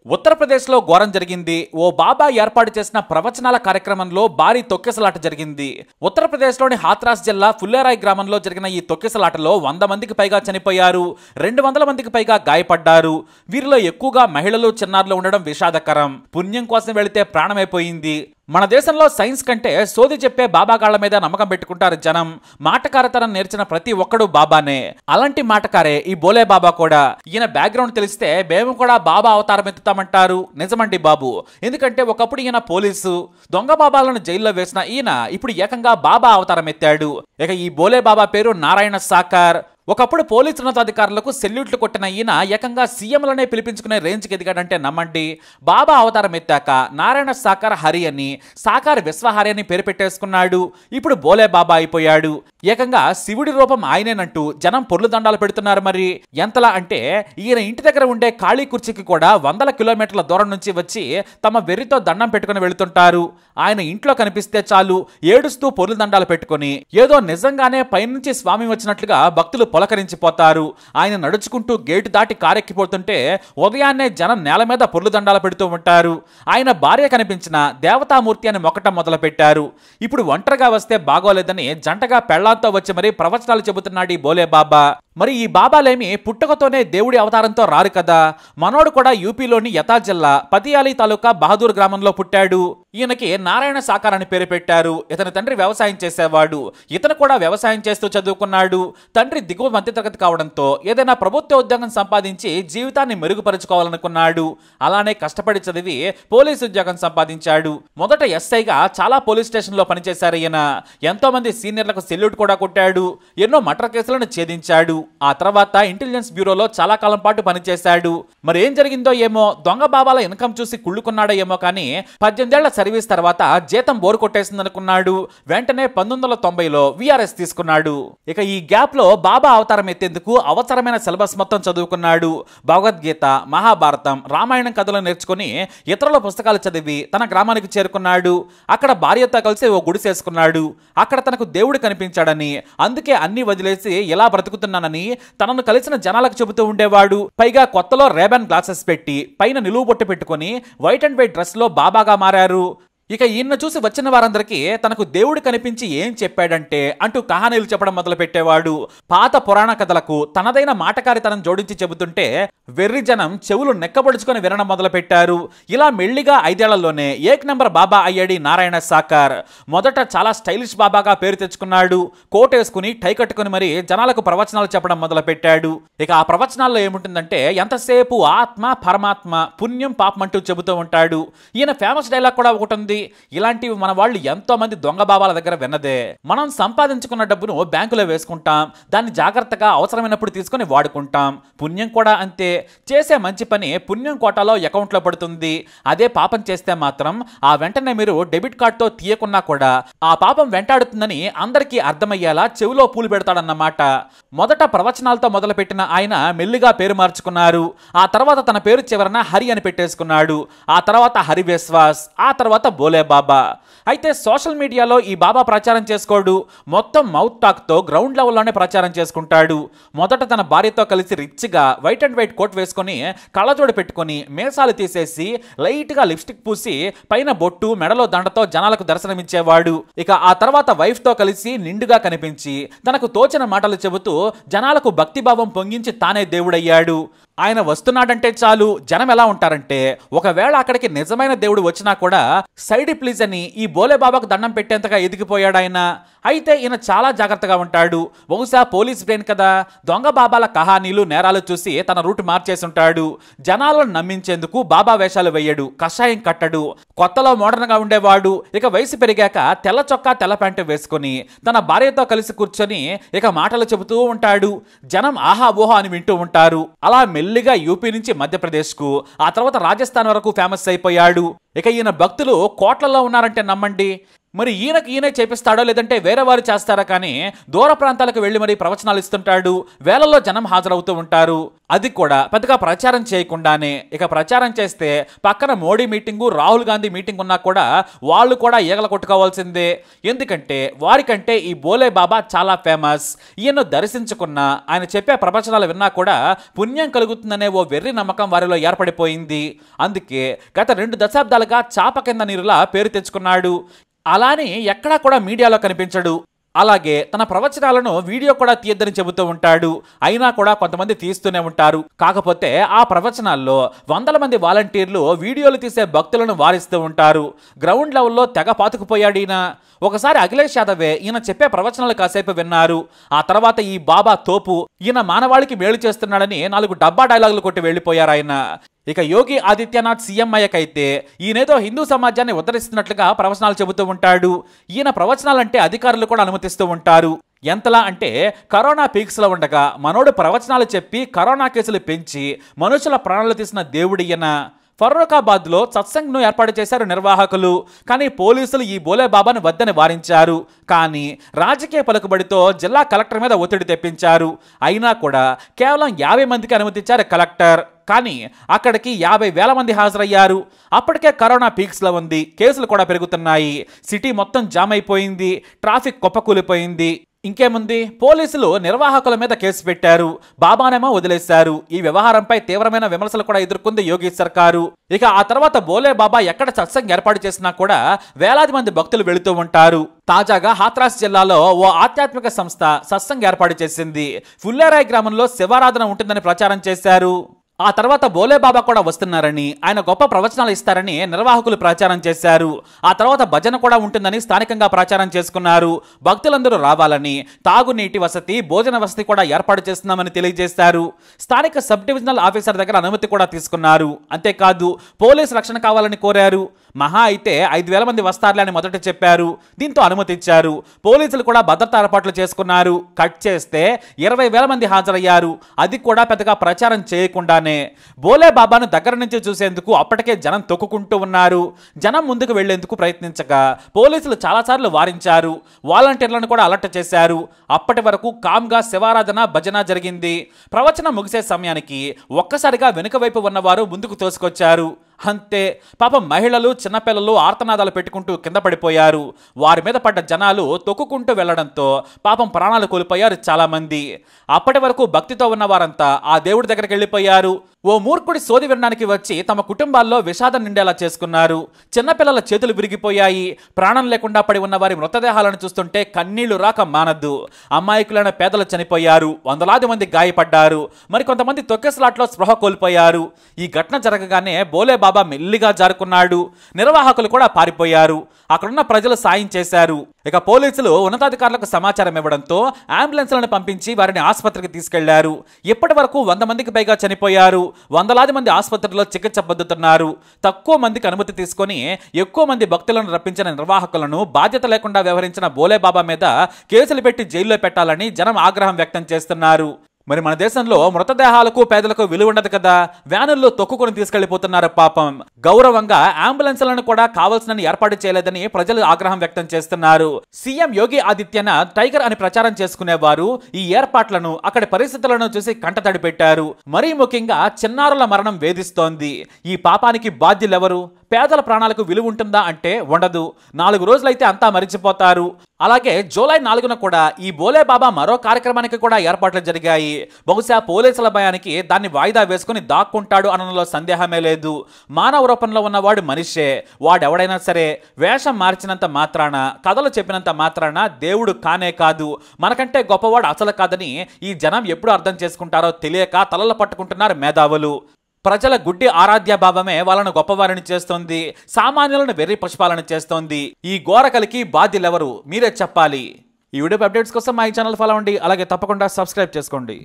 ఉత్తరప్రదేశ్లో ఘోరం జరిగింది. ఓ బాబా ఏర్పాటు చేసిన ప్రవచనాల కార్యక్రమంలో భారీ తొక్కిసలాట జరిగింది. ఉత్తరప్రదేశ్లోని హాత్రాస్ జిల్లా ఫుల్లేరాయ్ గ్రామంలో జరిగిన ఈ తొక్కిసలాటలో 100 మందికి పైగా చనిపోయారు, 200 మందికి పైగా గాయపడ్డారు. వీరిలో ఎక్కువగా మహిళలు, చిన్నారులు ఉండడం విషాదకరం. పుణ్యం కోసం వెళితే ప్రాణమైపోయింది. మన దేశంలో సైన్స్ కంటే సోది చెప్పే బాబాగాళ్ల మీద నమ్మకం పెట్టుకుంటారు జనం. మాటకారతనం నేర్చిన ప్రతి ఒక్కడు బాబానే. అలాంటి మాటకారే ఈ బోలే బాబా కూడా. ఈయన బ్యాక్గ్రౌండ్ తెలిస్తే మేము కూడా బాబా అవతారం ఎత్తుతామంటారు. నిజమండి బాబు. ఎందుకంటే ఒకప్పుడు ఈయన పోలీసు, దొంగ బాబాలను జైల్లో వేసిన ఈయన ఇప్పుడు ఏకంగా బాబా అవతారం ఎత్తాడు. ఇక ఈ బోలే బాబా పేరు నారాయణ సాకార్. ఒకప్పుడు పోలీసు ఉన్నతాధికారులకు సెల్యూట్లు కొట్టిన ఈయన ఏకంగా సీఎంలనే పిలిపించుకునే రేంజ్కి ఎదిగాడంటే నమ్మండి. బాబా అవతారం ఎత్తాక నారాయణ సాకార్ హరి అని, సాకార్ విశ్వహరి అని పేరు పెట్టేసుకున్నాడు. ఇప్పుడు బోలే బాబా అయిపోయాడు. ఏకంగా శివుడి రూపం ఆయనేనంటూ జనం పొర్లు దండాలు పెడుతున్నారు. మరి ఎంతలా అంటే ఈయన ఇంటి దగ్గర ఉండే ఖాళీ కుర్చీకి కూడా 100 కిలోమీటర్ల దూరం నుంచి వచ్చి తమ వెర్రితో దండం పెట్టుకుని వెళుతుంటారు. ఆయన ఇంట్లో కనిపిస్తే చాలు ఏడుస్తూ పొర్లు దండాలు పెట్టుకుని ఏదో నిజంగానే పైనుంచి స్వామి వచ్చినట్లుగా భక్తులు పొలకరించిపోతారు. ఆయన నడుచుకుంటూ గేటు దాటి కారెక్కిపోతుంటే ఉదయాన్నే జనం నేల మీద పొర్లు దండాలు పెడుతూ ఉంటారు. ఆయన భార్య కనిపించిన దేవతామూర్తి అని మొక్కటం మొదలు పెట్టారు. ఇప్పుడు ఒంటరిగా వస్తే బాగోలేదని జంటగా పెళ్లాంతో వచ్చి మరీ ప్రవచనాలు చెబుతున్నాడు ఈ బోలే బాబా. మరి ఈ బాబాలేమి పుట్టుకతోనే దేవుడి అవతారంతో రారు కదా. మనోడు కూడా యూపీలోని యతా జిల్లా పతియాలి తాలూకా బహదూర్ గ్రామంలో పుట్టాడు. ఈయనకి నారాయణ సాకార్ అని పేరు పెట్టారు. ఇతని తండ్రి వ్యవసాయం చేసేవాడు. ఇతను కూడా వ్యవసాయం చేస్తూ చదువుకున్నాడు. తండ్రి దిగువ మధ్యతరగతి కావడంతో ఏదైనా ప్రభుత్వ ఉద్యోగం సంపాదించి జీవితాన్ని మెరుగుపరుచుకోవాలనుకున్నాడు. అలానే కష్టపడి చదివి పోలీసు ఉద్యోగం సంపాదించాడు. మొదట ఎస్ఐగా చాలా పోలీస్ స్టేషన్లో పనిచేశారు ఈయన. ఎంతో మంది సీనియర్లకు సెల్యూట్ కూడా కొట్టాడు. ఎన్నో మర్డర్ కేసులను ఛేదించాడు. ఆ తర్వాత ఇంటెలిజెన్స్ బ్యూరోలో చాలా కాలం పాటు పనిచేశాడు. మరి ఏం జరిగిందో ఏమో, దొంగ బాబాల ఇన్కమ్ చూసి కుళ్ళుకున్నాడో ఏమో కానీ 18 ఏళ్ల సర్వీస్ తర్వాత జీతం బోరు కొట్టేసిందనుకున్నాడు. వెంటనే 1990లో విఆర్ఎస్ తీసుకున్నాడు. ఇక ఈ గ్యాప్ లో బాబా అవతారం ఎత్తేందుకు అవసరమైన సిలబస్ మొత్తం చదువుకున్నాడు. భగవద్గీత, మహాభారతం, రామాయణం కథలు నేర్చుకుని ఇతరుల పుస్తకాలు చదివి తన గ్రామానికి చేరుకున్నాడు. అక్కడ భార్యతో కలిసి ఓ గుడిసేసుకున్నాడు. అక్కడ తనకు దేవుడు కనిపించాడని, అందుకే అన్ని వదిలేసి ఇలా బ్రతుకుతున్నానని తనను కలిసిన జనాలకు చెబుతూ ఉండేవాడు. పైగా కొత్తలో రేబన్ గ్లాసెస్ పెట్టి పైన నిలువు బొట్టు పెట్టుకుని వైట్ అండ్ వైట్ డ్రెస్ లో బాబాగా మారారు. ఇక ఈయన చూసి వచ్చిన వారందరికీ తనకు దేవుడు కనిపించి ఏం చెప్పాడంటే అంటూ కహానీలు చెప్పడం మొదలు పెట్టేవాడు. పాత పురాణ కథలకు తనదైన మాటకారితనం జోడించి చెబుతుంటే వెర్రి జనం చెవులు నెక్కబడుచుకొని వినడం మొదలు పెట్టారు. ఇలా మెల్లిగా 5 ఏళ్లలోనే ఏక్ నంబర్ బాబా అయ్యాడు నారాయణ సాకార్. మొదట చాలా స్టైలిష్ బాబాగా పేరు తెచ్చుకున్నాడు. కోట్ వేసుకుని టై కట్టుకుని మరి జనాలకు ప్రవచనాలు చెప్పడం మొదలు పెట్టాడు. ఇక ఆ ప్రవచనాల్లో ఏముంటుందంటే ఎంతసేపు ఆత్మ, పరమాత్మ, పుణ్యం, పాపం అంటూ చెబుతూ ఉంటాడు. ఈయన ఫేమస్ డైలాగ్ కూడా ఒకటి ఉంది. ఇలాంటివి మన వాళ్ళు ఎంతో మంది దొంగ బాబాల దగ్గర విన్నదే. మనం సంపాదించుకున్న డబ్బును బ్యాంకులో వేసుకుంటాం, దాన్ని జాగ్రత్తగా అవసరమైనప్పుడు తీసుకుని వాడుకుంటాం. పుణ్యం కూడా అంతే. చేసే మంచి పని పుణ్యం కోటాలో అకౌంట్లో పడుతుంది. అదే పాపం చేస్తే మాత్రం ఆ వెంటనే మీరు డెబిట్ కార్డుతో తీయకున్నా కూడా ఆ పాపం వెంటాడుతుందని అందరికీ అర్థమయ్యేలా చెవిలో పూలు పెడతాడన్నమాట. మొదట ప్రవచనాలతో మొదలుపెట్టిన ఆయన మెల్లిగా పేరు మార్చుకున్నారు. ఆ తర్వాత తన పేరు చివరన హరి అని పెట్టేసుకున్నాడు. ఆ తర్వాత హరి విశ్వాస్, ఆ తర్వాత బోలే బాబా. అయితే సోషల్ మీడియాలో ఈ బాబా ప్రచారం చేసుకోడు. మొత్తం మౌత్ టాక్ తో గ్రౌండ్ లెవెల్లోనే ప్రచారం చేసుకుంటాడు. మొదట తన భార్యతో కలిసి రిచ్గా వైట్ అండ్ వైట్ కోట్ వేసుకుని కళ్ళజోడు పెట్టుకుని మేసాలు తీసేసి లైట్ గా లిప్స్టిక్ పూసి పైన బొట్టు, మెడలో దండతో జనాలకు దర్శనమిచ్చేవాడు. ఇక ఆ తర్వాత వైఫ్ తో కలిసి నిండుగా కనిపించి తనకు తోచిన మాటలు చెబుతూ జనాలకు భక్తిభావం పొంగించి తానే దేవుడయ్యాడు. ఆయన వస్తున్నాడంటే చాలు జనం ఎలా ఉంటారంటే ఒకవేళ అక్కడికి నిజమైన దేవుడు వచ్చినా కూడా సైడ్ ప్లీజ్ అని ఈ బోలే బాబాకు దండం పెట్టేంతగా ఎదిగిపోయాడు ఆయన. అయితే ఈయన చాలా జాగ్రత్తగా ఉంటాడు. బహుశా పోలీస్ బ్రెయిన్ కదా, దొంగ బాబాల కహానీలు, నేరాలు చూసి తన రూట్ మార్చేసి ఉంటాడు. జనాలను నమ్మించేందుకు బాబా వేషాలు వేయడు, కషాయం కట్టడు. కొత్తలో మోడర్న్ గా ఉండేవాడు. ఇక వయసు పెరిగాక తెల్ల చొక్కా, తెల్ల ప్యాంటు వేసుకుని తన భార్యతో కలిసి కూర్చొని ఇక మాటలు చెబుతూ ఉంటాడు. జనం ఆహా ఓహో అని వింటూ ఉంటారు. అలా మెల్లిగా యూపీ నుంచి మధ్యప్రదేశ్ కు, ఆ తర్వాత రాజస్థాన్ వరకు ఫేమస్ అయిపోయాడు. ఇక ఈయన భక్తులు కోట్లలో ఉన్నారంటే నమ్మండి. మరి ఈయనే చేపిస్తాడో లేదంటే వేరే వారు చేస్తారా కానీ దూర ప్రాంతాలకు వెళ్లి మరి ప్రవచనాలు ఇస్తుంటాడు. వేలల్లో జనం హాజరవుతూ ఉంటారు. అది కూడా పెద్దగా ప్రచారం చేయకుండానే. ఇక ప్రచారం చేస్తే పక్కన మోడీ మీటింగు, రాహుల్ గాంధీ మీటింగ్ ఉన్నా కూడా వాళ్ళు కూడా ఈగల కొట్టుకోవాల్సిందే. ఎందుకంటే వారికంటే ఈ బోలే బాబా చాలా ఫేమస్. ఈయన్ను దర్శించుకున్న, ఆయన చెప్పే ప్రవచనాలు విన్నా కూడా పుణ్యం కలుగుతుందనే ఓ వెర్రి నమ్మకం వారిలో ఏర్పడిపోయింది. అందుకే గత 2 దశాబ్దాలుగా చాప కింద నీరులా పేరు తెచ్చుకున్నాడు. అలానే ఎక్కడా కూడా మీడియాలో కనిపించడు. అలాగే తన ప్రవచనాలను వీడియో కూడా తీయద్దని చెబుతూ ఉంటాడు. అయినా కూడా కొంతమంది తీస్తూనే ఉంటారు. కాకపోతే ఆ ప్రవచనాల్లో వందల మంది వాలంటీర్లు వీడియోలు తీసే భక్తులను వారిస్తూ ఉంటారు. గ్రౌండ్ లెవెల్లో తెగ పాతుకుపోయాడు ఈయన. ఒకసారి అఖిలేష్ యాదవే ఈయన చెప్పే ప్రవచనాలు కాసేపు విన్నారు. ఆ తర్వాత ఈ బాబా తోపు, ఈయన మానవాళికి మేలు చేస్తున్నాడని 4 డబ్బా డైలాగులు కొట్టి వెళ్లిపోయారు ఆయన. ఇక యోగి ఆదిత్యనాథ్ సీఎం అయ్యకైతే ఈయనేదో హిందూ సమాజాన్ని ఉద్ధరిస్తున్నట్లుగా ప్రవచనాలు చెబుతూ ఉంటాడు. ఈయన ప్రవచనాలంటే అధికారులు కూడా అనుమతిస్తూ ఉంటారు. ఎంతలా అంటే కరోనా పీక్స్లో ఉండగా మనోడు ప్రవచనాలు చెప్పి కరోనా కేసులు పెంచి మనుషుల ప్రాణాలు తీసిన దేవుడు ఈయన. ఫరూఖాబాద్లో సత్సంగ్ను ఏర్పాటు చేశారు నిర్వాహకులు. కానీ పోలీసులు ఈ బోలే బాబాను వద్దని వారించారు. కానీ రాజకీయ పలుకుబడితో జిల్లా కలెక్టర్ మీద ఒత్తిడి తెప్పించారు. అయినా కూడా కేవలం 50 మందికి అనుమతించారు కలెక్టర్. కానీ అక్కడికి 50,000 మంది హాజరయ్యారు. అప్పటికే కరోనా పీక్స్లో ఉంది. కేసులు కూడా పెరుగుతున్నాయి. సిటీ మొత్తం జామ్ అయిపోయింది. ట్రాఫిక్ కుప్పకూలిపోయింది. ఇంకేముంది, పోలీసులు నిర్వాహకుల మీద కేసు పెట్టారు. బాబానేమో వదిలేశారు. ఈ వ్యవహారంపై తీవ్రమైన విమర్శలు కూడా ఎదుర్కొంది యోగి సర్కారు. ఇక ఆ తర్వాత బోలే బాబా ఎక్కడ సత్సంగ్ ఏర్పాటు చేసినా కూడా వేలాది మంది భక్తులు వెళుతూ ఉంటారు. తాజాగా హాత్రాస్ జిల్లాలో ఓ ఆధ్యాత్మిక సంస్థ సత్సంగ్ ఏర్పాటు చేసింది. ఫుల్లేరాయ్ గ్రామంలో శివారాధన ఉంటుందని ప్రచారం చేశారు. ఆ తర్వాత బోలే బాబా కూడా వస్తున్నారని, ఆయన గొప్ప ప్రవచనాలు ఇస్తారని నిర్వాహకులు ప్రచారం చేశారు. ఆ తర్వాత భజన కూడా ఉంటుందని స్థానికంగా ప్రచారం చేసుకున్నారు. భక్తులందరూ రావాలని, తాగునీటి వసతి, భోజన వసతి కూడా ఏర్పాటు చేస్తున్నామని తెలియజేశారు. స్థానిక సబ్ డివిజనల్ ఆఫీసర్ దగ్గర అనుమతి కూడా తీసుకున్నారు. అంతేకాదు పోలీసు రక్షణ కావాలని కోరారు. మహా అయితే 5,000 మంది వస్తారులే అని మొదట చెప్పారు. దీంతో అనుమతి ఇచ్చారు. పోలీసులు కూడా భద్రతా ఏర్పాట్లు చేసుకున్నారు. కట్ చేస్తే 20,000 మంది హాజరయ్యారు. అది కూడా పెద్దగా ప్రచారం చేయకుండానే. బోలే బాబాను దగ్గర నుంచి చూసేందుకు అప్పటికే జనం తొక్కుకుంటూ ఉన్నారు. జనం ముందుకు వెళ్లేందుకు ప్రయత్నించగా పోలీసులు చాలాసార్లు వారించారు. వాలంటీర్లను కూడా అలర్ట్ చేశారు. అప్పటి వరకు కామ్గా శివారాధన, భజన జరిగింది. ప్రవచనం ముగిసే సమయానికి ఒక్కసారిగా వెనుక వైపు ఉన్నవారు ముందుకు తోసుకొచ్చారు. అంతే, పాపం మహిళలు, చిన్నపిల్లలు ఆర్తనాదాలు పెట్టుకుంటూ కింద పడిపోయారు. వారి మీద పడ్డ జనాలు తొక్కుకుంటూ వెళ్లడంతో పాపం ప్రాణాలు కోల్పోయారు చాలామంది. అప్పటి వరకు భక్తితో ఉన్న వారంతా ఆ దేవుడి దగ్గరికి వెళ్ళిపోయారు. ఓ మూర్ఖుడి సోది వినడానికి వచ్చి తమ కుటుంబాల్లో విషాదం నిండేలా చేసుకున్నారు. చిన్నపిల్లల చేతులు విరిగిపోయాయి. ప్రాణం లేకుండా పడి ఉన్న వారి మృతదేహాలను చూస్తుంటే కన్నీళ్లు రాక మానద్దు. అమాయకులైన పేదలు చనిపోయారు. వందలాది మంది గాయపడ్డారు. మరికొంతమంది తొక్కెసలాట్లో స్పృహ కోల్పోయారు. ఈ ఘటన జరగగానే బోలే బాబా మెల్లిగా జారుకున్నాడు. నిర్వాహకులు కూడా పారిపోయారు. అక్కడున్న ప్రజలు సాయం చేశారు. ఇక పోలీసులు ఉన్నతాధికారులకు సమాచారం ఇవ్వడంతో అంబులెన్స్లను పంపించి వారిని ఆసుపత్రికి తీసుకెళ్లారు. ఇప్పటి వరకు 100 మందికి పైగా చనిపోయారు. వందలాది మంది ఆసుపత్రిలో చికిత్స పొందుతున్నారు. తక్కువ మందికి అనుమతి తీసుకొని ఎక్కువ మంది భక్తులను రప్పించిన నిర్వాహకులను బాధ్యత లేకుండా వ్యవహరించిన బోలే బాబా మీద కేసులు పెట్టి జైల్లో పెట్టాలని జనం ఆగ్రహం వ్యక్తం చేస్తున్నారు. మరి మన దేశంలో మృతదేహాలకు పేదలకు విలువ ఉండదు కదా. వ్యానుల్లో తొక్కుకొని తీసుకెళ్లిపోతున్నారు పాపం. గౌరవంగా అంబులెన్స్లను కూడా కావాల్సిన ఏర్పాటు చేయలేదని ప్రజలు ఆగ్రహం వ్యక్తం చేస్తున్నారు. సీఎం యోగి ఆదిత్యనాథ్ టైగర్ అని ప్రచారం చేసుకునేవారు ఈ ఏర్పాట్లను, అక్కడి పరిస్థితులను చూసి కంటతడి పెట్టారు. మరీ ముఖ్యంగా చిన్నారుల మరణం వేధిస్తోంది. ఈ పాపానికి బాధ్యులెవరు? పేదల ప్రాణాలకు విలువ ఉంటుందా అంటే ఉండదు. 4 రోజులైతే అంతా మరిచిపోతారు. అలాగే జూలై 4న కూడా ఈ బోలే బాబా మరో కార్యక్రమానికి కూడా ఏర్పాట్లు జరిగాయి. బహుశా పోలీసుల భయానికి దాన్ని వాయిదా వేసుకుని దాక్కుంటాడు అనడంలో సందేహమే లేదు. మానవ రూపంలో ఉన్నవాడు మనిషే. వాడెవడైనా సరే వేషం మార్చినంత మాత్రాన, కథలు చెప్పినంత మాత్రాన దేవుడు కానే కాదు. మనకంటే గొప్పవాడు అసలు కాదని ఈ జనం ఎప్పుడు అర్థం చేసుకుంటారో తెలియక తలలు పట్టుకుంటున్నారు మేధావులు. ప్రజల గుడ్డి ఆరాధ్య భావమే వాళ్ళను గొప్పవారిని చేస్తోంది. సామాన్యులను వెర్రి పుష్పాలను చేస్తోంది. ఈ ఘోరకలికి బాధ్యులెవరు? మీరే చెప్పాలి. ఈ వీడియో అప్డేట్స్ కోసం మా ఈ ఛానల్ ఫాలో అవ్వండి. అలాగే తప్పకుండా సబ్స్క్రైబ్ చేసుకోండి.